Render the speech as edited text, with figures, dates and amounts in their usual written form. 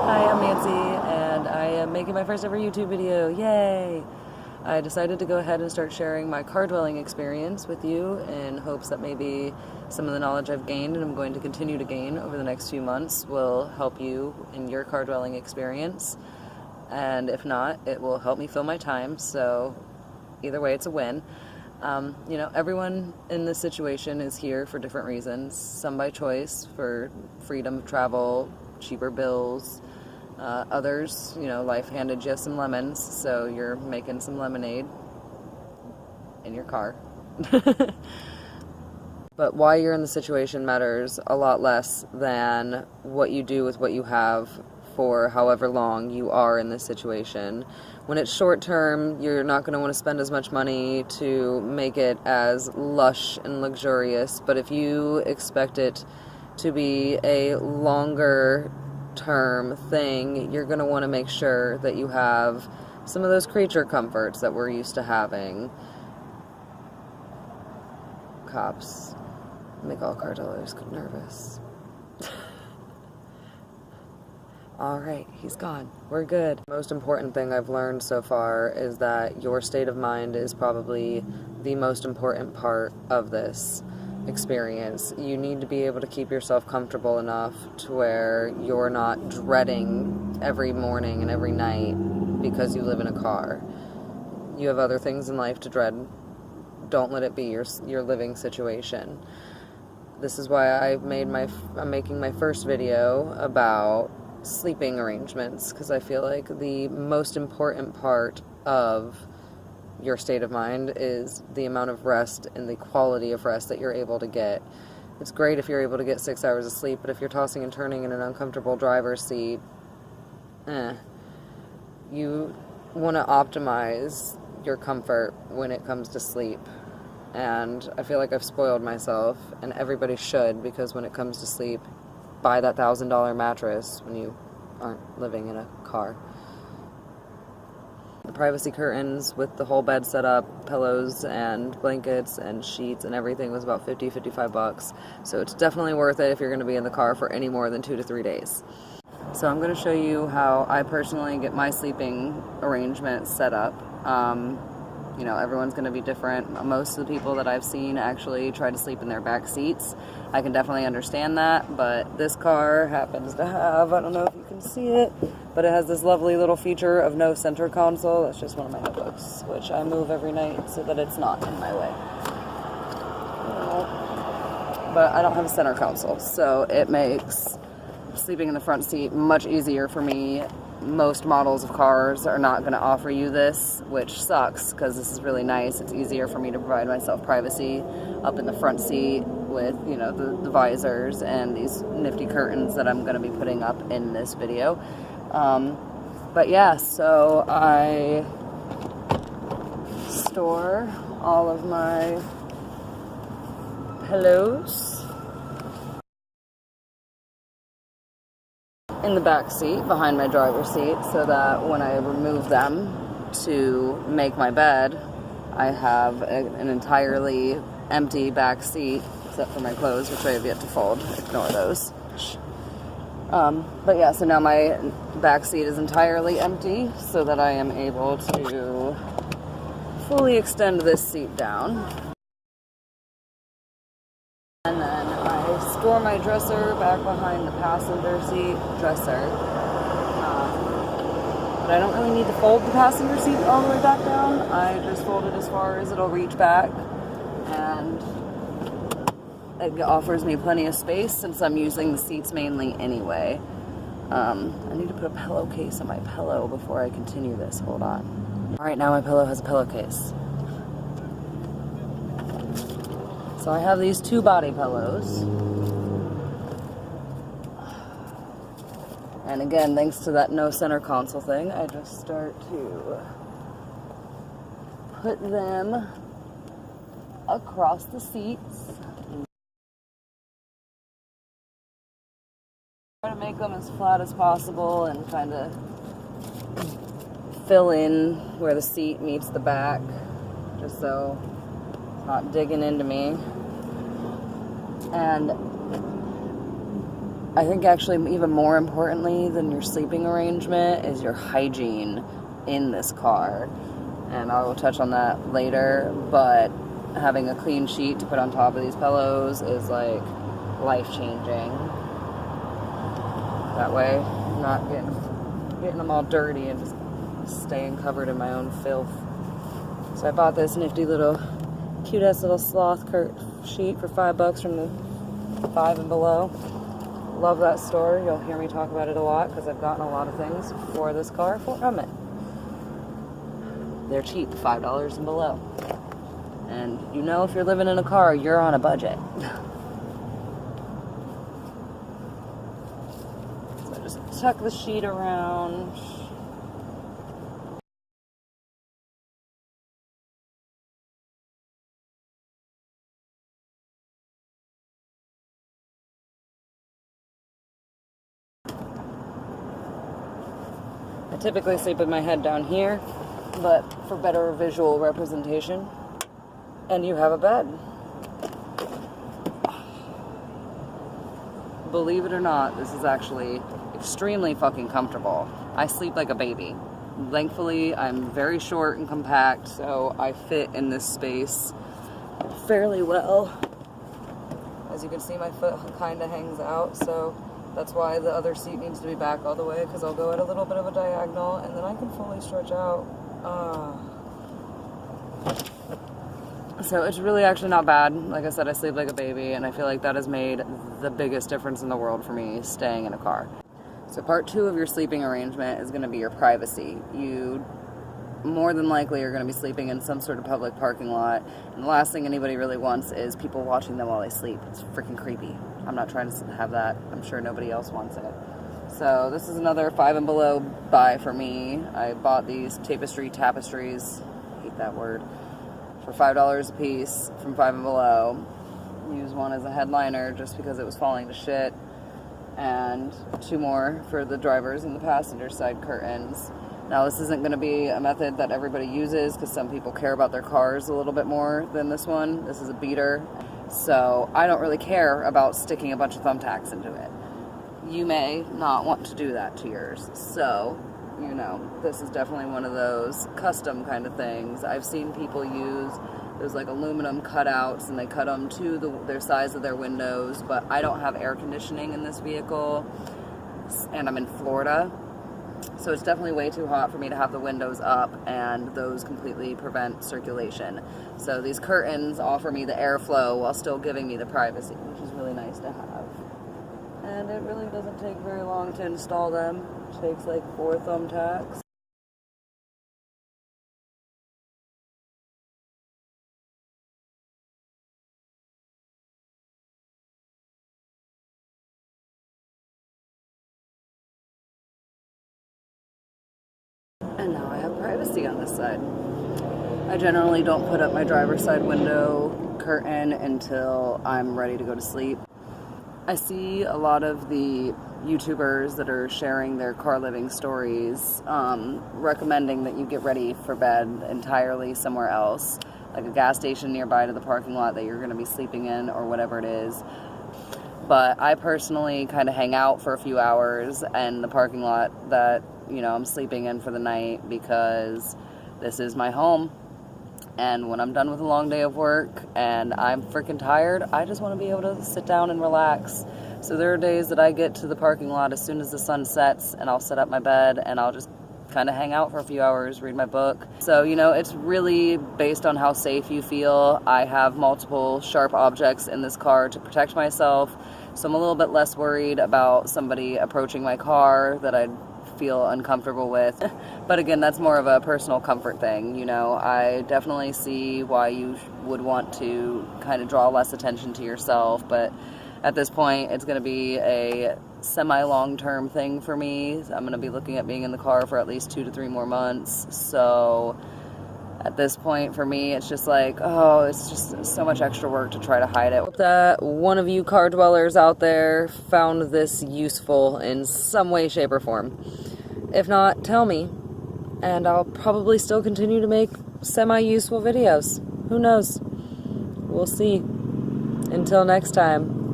Hi, I'm Nancy, and I am making my first ever YouTube video. Yay! I decided to go ahead and start sharing my car dwelling experience with you in hopes that maybe some of the knowledge I've gained and I'm going to continue to gain over the next few months will help you in your car dwelling experience. And if not, it will help me fill my time, so either way, it's a win. Everyone in this situation is here for different reasons. Some by choice, for freedom of travel, cheaper bills. Others, life handed you some lemons, so you're making some lemonade in your car. But why you're in the situation matters a lot less than what you do with what you have for however long you are in this situation. When it's short term, you're not going to want to spend as much money to make it as lush and luxurious, but if you expect it to be a longer term thing, you're going to want to make sure that you have some of those creature comforts that we're used to having. Cops make all car dealers nervous. Alright, he's gone. We're good. The most important thing I've learned so far is that your state of mind is probably the most important part of this experience. You need to be able to keep yourself comfortable enough to where you're not dreading every morning and every night because you live in a car. You have other things in life to dread. Don't let it be your living situation. This is why I'm making my first video about sleeping arrangements, because I feel like the most important part of your state of mind is the amount of rest and the quality of rest that you're able to get. It's great if you're able to get 6 hours of sleep, but if you're tossing and turning in an uncomfortable driver's seat, you want to optimize your comfort when it comes to sleep. And I feel like I've spoiled myself, and everybody should, because when it comes to sleep, buy that $1,000 mattress when you aren't living in a car. The privacy curtains with the whole bed set up, pillows and blankets and sheets and everything was about $50-$55. So it's definitely worth it if you're going to be in the car for any more than 2 to 3 days. So I'm going to show you how I personally get my sleeping arrangement set up. Everyone's going to be different. Most of the people that I've seen actually try to sleep in their back seats. I can definitely understand that, but this car happens to have, I don't know if you can see it, but it has this lovely little feature of no center console. That's just one of my notebooks, which I move every night so that it's not in my way. But I don't have a center console, so it makes sleeping in the front seat much easier for me. Most models of cars are not going to offer you this, which sucks because this is really nice. It's easier for me to provide myself privacy up in the front seat with, the visors and these nifty curtains that I'm going to be putting up in this video. But yeah, so I store all of my pillows in the back seat behind my driver's seat so that when I remove them to make my bed, I have an entirely empty back seat except for my clothes, which I have yet to fold. Ignore those. But yeah, so now my back seat is entirely empty so that I am able to fully extend this seat down. And then I store my dresser back behind the passenger seat dresser. But I don't really need to fold the passenger seat all the way back down. I just fold it as far as it'll reach back. And it offers me plenty of space since I'm using the seats mainly anyway. I need to put a pillowcase on my pillow before I continue this. Hold on. Alright, now my pillow has a pillowcase. So I have these 2 body pillows. And again, thanks to that no center console thing, I just start to put them across the seats. Try to make them as flat as possible and kind of fill in where the seat meets the back, just so it's not digging into me. And I think actually even more importantly than your sleeping arrangement is your hygiene in this car. And I will touch on that later, but having a clean sheet to put on top of these pillows is like life-changing. That way I'm not getting them all dirty and just staying covered in my own filth. So I bought this nifty little, cute-ass little sloth sheet for $5 from the Five and Below. Love that store. You'll hear me talk about it a lot because I've gotten a lot of things for this car from it. They're cheap, $5 and below. And you know if you're living in a car, you're on a budget. So just tuck the sheet around. I typically sleep with my head down here, but for better visual representation. And you have a bed. Believe it or not, this is actually extremely fucking comfortable. I sleep like a baby. Thankfully, I'm very short and compact, so I fit in this space fairly well. As you can see, my foot kind of hangs out, so that's why the other seat needs to be back all the way, because I'll go at a little bit of a diagonal, and then I can fully stretch out. So it's really actually not bad. Like I said, I sleep like a baby, and I feel like that has made the biggest difference in the world for me, staying in a car. So part 2 of your sleeping arrangement is going to be your privacy. You more than likely are going to be sleeping in some sort of public parking lot, and the last thing anybody really wants is people watching them while they sleep. It's freaking creepy. I'm not trying to have that. I'm sure nobody else wants it. So this is another Five and Below buy for me. I bought these tapestries, I hate that word, for $5 a piece from Five and Below. Used one as a headliner just because it was falling to shit, and 2 more for the driver's and the passenger side curtains. Now this isn't going to be a method that everybody uses because some people care about their cars a little bit more than this one. This is a beater, so I don't really care about sticking a bunch of thumbtacks into it. You may not want to do that to yours, so you know, this is definitely one of those custom kind of things. I've seen people use those like aluminum cutouts, and they cut them to their size of their windows, but I don't have air conditioning in this vehicle, and I'm in Florida, so it's definitely way too hot for me to have the windows up, and those completely prevent circulation. So these curtains offer me the airflow while still giving me the privacy, which is really nice to have. And it really doesn't take very long to install them. It takes like 4 thumbtacks. And now I have privacy on this side. I generally don't put up my driver's side window curtain until I'm ready to go to sleep. I see a lot of the YouTubers that are sharing their car living stories, recommending that you get ready for bed entirely somewhere else, like a gas station nearby to the parking lot that you're going to be sleeping in or whatever it is. But I personally kind of hang out for a few hours in the parking lot that, you know, I'm sleeping in for the night, because this is my home. And when I'm done with a long day of work and I'm freaking tired, I just want to be able to sit down and relax. So there are days that I get to the parking lot as soon as the sun sets, and I'll set up my bed and I'll just kind of hang out for a few hours, read my book. So, you know, it's really based on how safe you feel. I have multiple sharp objects in this car to protect myself, so I'm a little bit less worried about somebody approaching my car that I'd feel uncomfortable with. But again, that's more of a personal comfort thing. You know, I definitely see why you would want to kind of draw less attention to yourself, but at this point it's going to be a semi-long-term thing for me. I'm going to be looking at being in the car for at least 2 to 3 more months, so at this point for me it's just like, oh, it's just so much extra work to try to hide it. Hope that one of you car dwellers out there found this useful in some way, shape, or form. If not, tell me, and I'll probably still continue to make semi-useful videos. Who knows? We'll see. Until next time.